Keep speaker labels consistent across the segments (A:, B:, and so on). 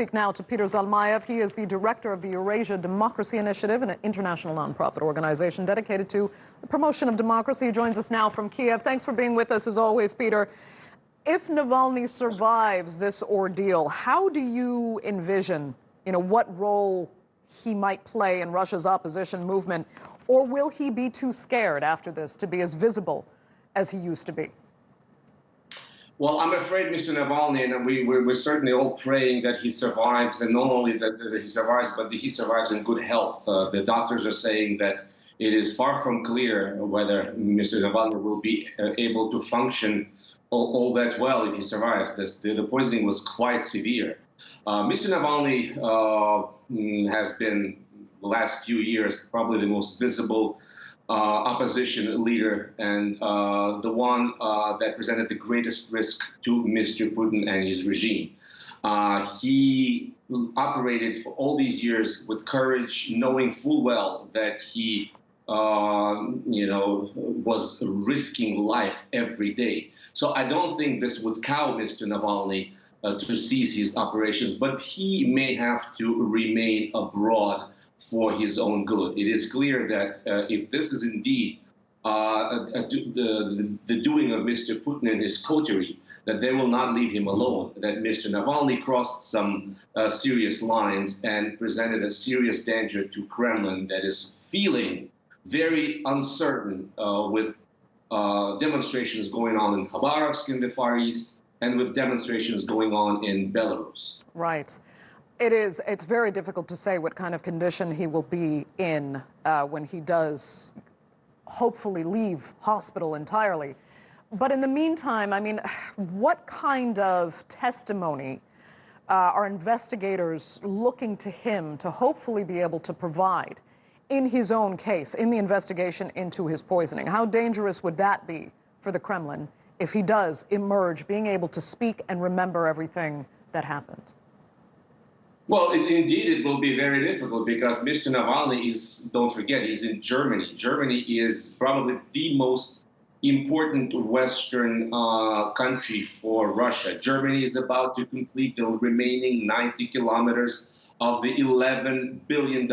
A: speak now to Peter Zalmayev. He is the director of the Eurasia Democracy Initiative, an international nonprofit organization dedicated to the promotion of democracy. He joins us now from Kiev. Thanks for being with us, as always, Peter. If Navalny survives this ordeal, how do you envision, what role he might play in Russia's opposition movement? Or will he be too scared after this to be as visible as he used to be?
B: Well, I'm afraid Mr. Navalny, and we're certainly all praying that he survives, and not only that he survives, but that he survives in good health. The doctors are saying that it is far from clear whether Mr. Navalny will be able to function all that well if he survives. The poisoning was quite severe. Mr. Navalny has been, the last few years, probably the most visible opposition leader and the one that presented the greatest risk to Mr. Putin and his regime. He operated for all these years with courage, knowing full well that he was risking life every day. So I don't think this would cow Mr. Navalny to cease his operations, but he may have to remain abroad for his own good. It is clear that if this is indeed the doing of Mr. Putin and his coterie, that they will not leave him alone, that Mr. Navalny crossed some serious lines and presented a serious danger to Kremlin that is feeling very uncertain with demonstrations going on in Khabarovsk in the Far East and with demonstrations going on in Belarus.
A: Right. It's very difficult to say what kind of condition he will be in when he does hopefully leave hospital entirely. But in the meantime, I mean, what kind of testimony are investigators looking to him to hopefully be able to provide in his own case, in the investigation into his poisoning? How dangerous would that be for the Kremlin if he does emerge being able to speak and remember everything that happened?
B: Well, indeed, it will be very difficult because Mr. Navalny is, don't forget, he's in Germany. Germany is probably the most important Western country for Russia. Germany is about to complete the remaining 90 kilometers of the $11 billion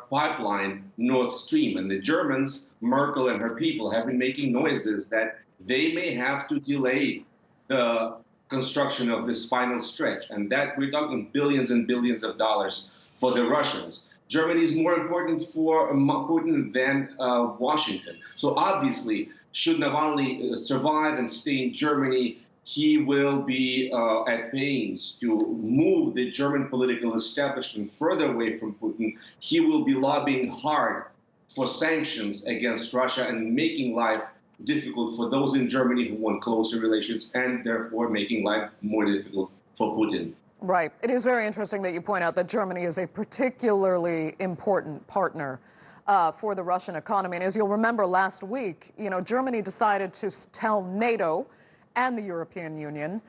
B: pipeline Nord Stream. And the Germans, Merkel and her people, have been making noises that they may have to delay the construction of this final stretch, and that we're talking billions and billions of dollars for the Russians. Germany is more important for Putin than Washington. So obviously, should Navalny survive and stay in Germany, he will be at pains to move the German political establishment further away from Putin. He will be lobbying hard for sanctions against Russia and making life difficult for those in Germany who want closer relations, and therefore making life more difficult for Putin.
A: Right. It is very interesting that you point out that Germany is a particularly important partner for the Russian economy. And as you'll remember last week, Germany decided to tell NATO and the European Union,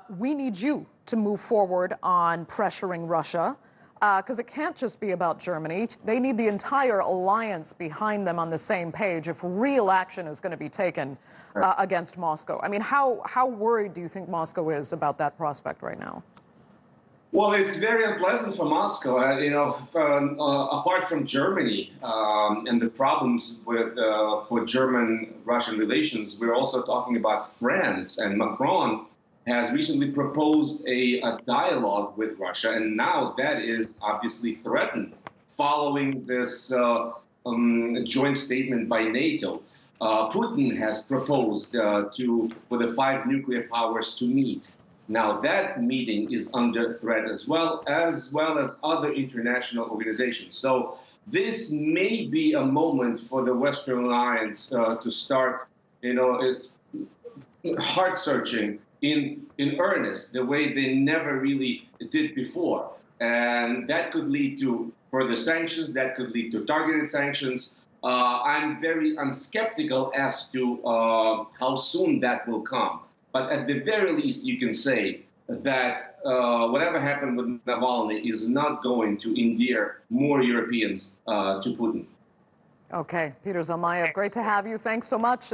A: we need you to move forward on pressuring Russia, because it can't just be about Germany. They need the entire alliance behind them on the same page if real action is going to be taken against Moscow. I mean, how worried do you think Moscow is about that prospect right now?
B: Well, it's very unpleasant for Moscow. Apart from Germany and the problems with for German-Russian relations, we're also talking about France, and Macron has recently proposed a dialogue with Russia, and now that is obviously threatened following this joint statement by NATO. Putin has proposed for the 5 nuclear powers to meet. Now that meeting is under threat as well as other international organizations. So this may be a moment for the Western Alliance to start, its heart searching in earnest, the way they never really did before. And that could lead to further sanctions, that could lead to targeted sanctions. I'm skeptical as to how soon that will come. But at the very least, you can say that whatever happened with Navalny is not going to endear more Europeans to Putin.
A: Okay, Peter Zalmayev, great to have you. Thanks so much.